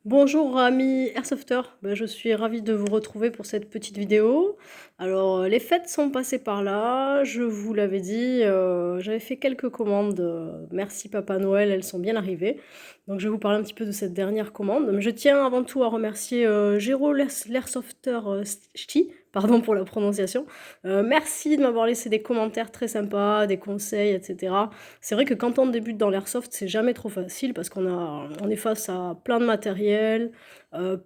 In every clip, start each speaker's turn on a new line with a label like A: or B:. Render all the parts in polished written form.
A: Bonjour amis Airsofters, je suis ravie de vous retrouver pour cette petite vidéo. Alors les fêtes sont passées par là, je vous l'avais dit, j'avais fait quelques commandes, merci Papa Noël, elles sont bien arrivées. Donc je vais vous parler un petit peu de cette dernière commande. Mais je tiens avant tout à remercier Géraud l'Airsofter Ch'ti, pardon pour la prononciation. Merci de m'avoir laissé des commentaires très sympas, des conseils, etc. C'est vrai que quand on débute dans l'airsoft, c'est jamais trop facile parce on est face à plein de matériel,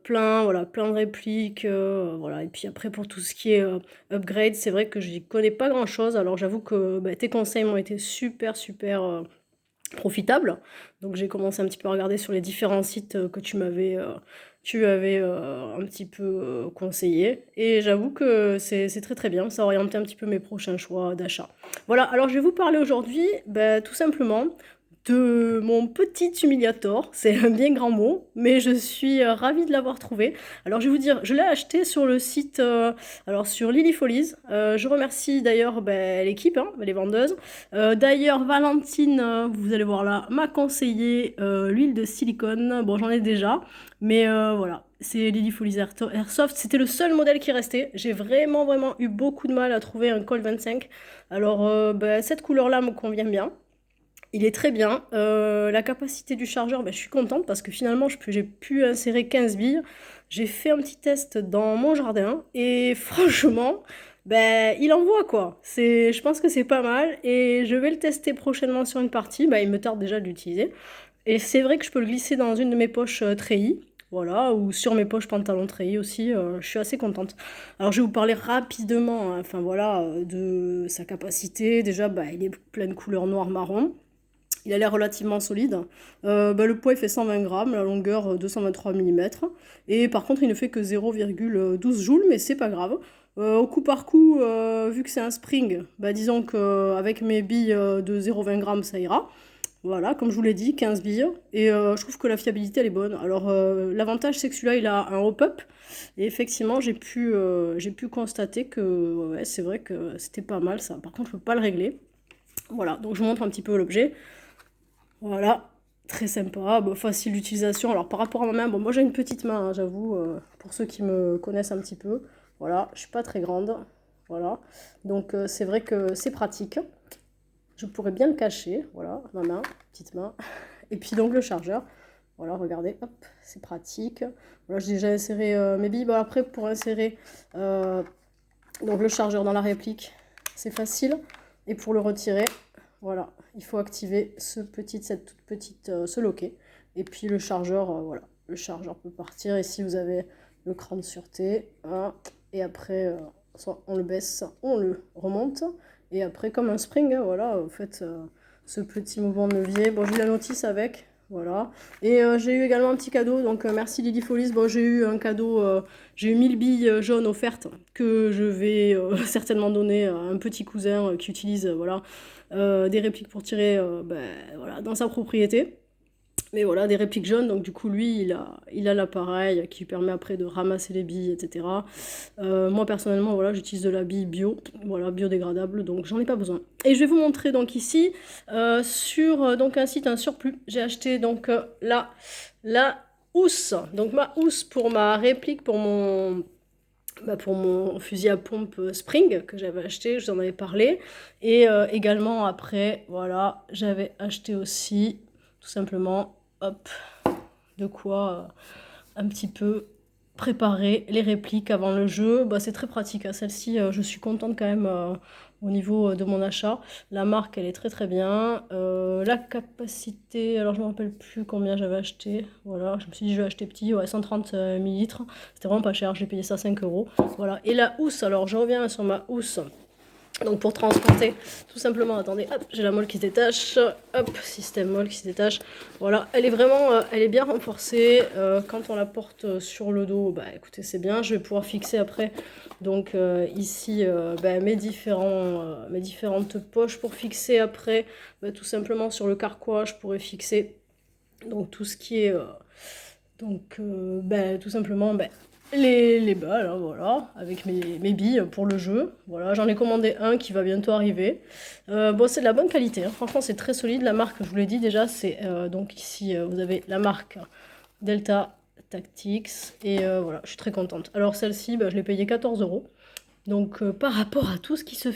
A: plein de répliques, voilà. Et puis après, pour tout ce qui est upgrade, c'est vrai que j'y connais pas grand-chose. Alors j'avoue que tes conseils m'ont été super profitables. Donc j'ai commencé un petit peu à regarder sur les différents sites que tu avais un petit peu conseillé. Et j'avoue que c'est très bien. Ça a orienté un petit peu mes prochains choix d'achat. Voilà, alors je vais vous parler aujourd'hui, tout simplement, de mon petit humiliator. C'est un bien grand mot, mais je suis ravie de l'avoir trouvé. Alors je vais vous dire, je l'ai acheté sur le site, alors sur Lily Follies. Je remercie d'ailleurs l'équipe, hein, les vendeuses. D'ailleurs, Valentine, vous allez voir là, m'a conseillé l'huile de silicone. Bon, j'en ai déjà, mais voilà. C'est Lily Follies Airsoft. C'était le seul modèle qui restait. J'ai vraiment eu beaucoup de mal à trouver un Colt 25. Alors, cette couleur-là me convient bien. Il est très bien. La capacité du chargeur, je suis contente parce que finalement, j'ai pu insérer 15 billes. J'ai fait un petit test dans mon jardin et franchement, il envoie quoi. Je pense que c'est pas mal et je vais le tester prochainement sur une partie. Il me tarde déjà de l'utiliser. Et c'est vrai que je peux le glisser dans une de mes poches treillis. Voilà, ou sur mes poches pantalon treillis aussi, je suis assez contente. Alors je vais vous parler rapidement, hein, enfin voilà, de sa capacité. Déjà, il est plein de couleur noir-marron. Il a l'air relativement solide. Le poids il fait 120 grammes, la longueur 223 mm. Et par contre il ne fait que 0,12 joules, mais c'est pas grave. Au coup par coup, vu que c'est un spring, disons qu'avec mes billes de 0,20 grammes ça ira. Voilà, comme je vous l'ai dit, 15 billes. Et je trouve que la fiabilité elle est bonne. Alors l'avantage c'est que celui-là il a un hop-up. Et effectivement j'ai pu constater que ouais, c'est vrai que c'était pas mal ça. Par contre je peux pas le régler. Voilà, donc je vous montre un petit peu l'objet. Voilà, très sympa, facile d'utilisation. Alors par rapport à ma main, moi j'ai une petite main, hein, j'avoue, pour ceux qui me connaissent un petit peu. Voilà, je suis pas très grande. Voilà, donc c'est vrai que c'est pratique. Je pourrais bien le cacher, voilà, ma main, petite main. Et puis donc le chargeur. Voilà, regardez, hop, c'est pratique. Voilà, j'ai déjà inséré mes billes. Bon, après, pour insérer donc le chargeur dans la réplique, c'est facile. Et pour le retirer, voilà, il faut activer cette toute petite, ce loquet. Et puis le chargeur, voilà, le chargeur peut partir. Et si vous avez le cran de sûreté, hein, et après, soit on le baisse, on le remonte. Et après, comme un spring, hein, voilà, vous faites ce petit mouvement de levier. Bon, j'ai eu la notice avec, voilà. Et j'ai eu également un petit cadeau, donc merci Lily Follies. Bon, j'ai eu un cadeau, j'ai eu 1000 billes jaunes offertes que je vais certainement donner à un petit cousin qui utilise, voilà, des répliques pour tirer voilà, dans sa propriété. Mais voilà, des répliques jaunes, donc du coup, lui, il a l'appareil qui lui permet après de ramasser les billes, etc. Moi, personnellement, voilà, j'utilise de la bille bio, voilà, biodégradable, donc j'en ai pas besoin. Et je vais vous montrer donc ici, sur donc un site, un surplus, j'ai acheté donc la housse, donc ma housse pour ma réplique, pour mon fusil à pompe Spring que j'avais acheté, je vous en avais parlé. Et également après, voilà, j'avais acheté aussi tout simplement, hop, de quoi un petit peu préparer les répliques avant le jeu. C'est très pratique, hein. Celle-ci, je suis contente quand même au niveau de mon achat. La marque, elle est très bien. La capacité, alors je ne me rappelle plus combien j'avais acheté. Voilà, je me suis dit je vais acheter petit, ouais, 130 millilitres. C'était vraiment pas cher, j'ai payé ça 5 euros. Voilà, et la housse, alors je reviens sur ma housse. Donc pour transporter, tout simplement, attendez, hop, j'ai la molle qui se détache, hop, système molle qui se détache. Voilà, elle est vraiment, elle est bien renforcée. Quand on la porte sur le dos, écoutez, c'est bien. Je vais pouvoir fixer après, donc ici, mes différentes poches pour fixer après, tout simplement sur le carquois, je pourrais fixer donc tout ce qui est, tout simplement, les balles, hein, voilà, avec mes billes pour le jeu. Voilà, j'en ai commandé un qui va bientôt arriver. C'est de la bonne qualité, hein. Franchement, c'est très solide. La marque, je vous l'ai dit déjà, c'est donc ici, vous avez la marque Delta Tactics et voilà, je suis très contente. Alors celle-ci, bah, je l'ai payée 14 €. Donc par rapport à tout ce qui se fait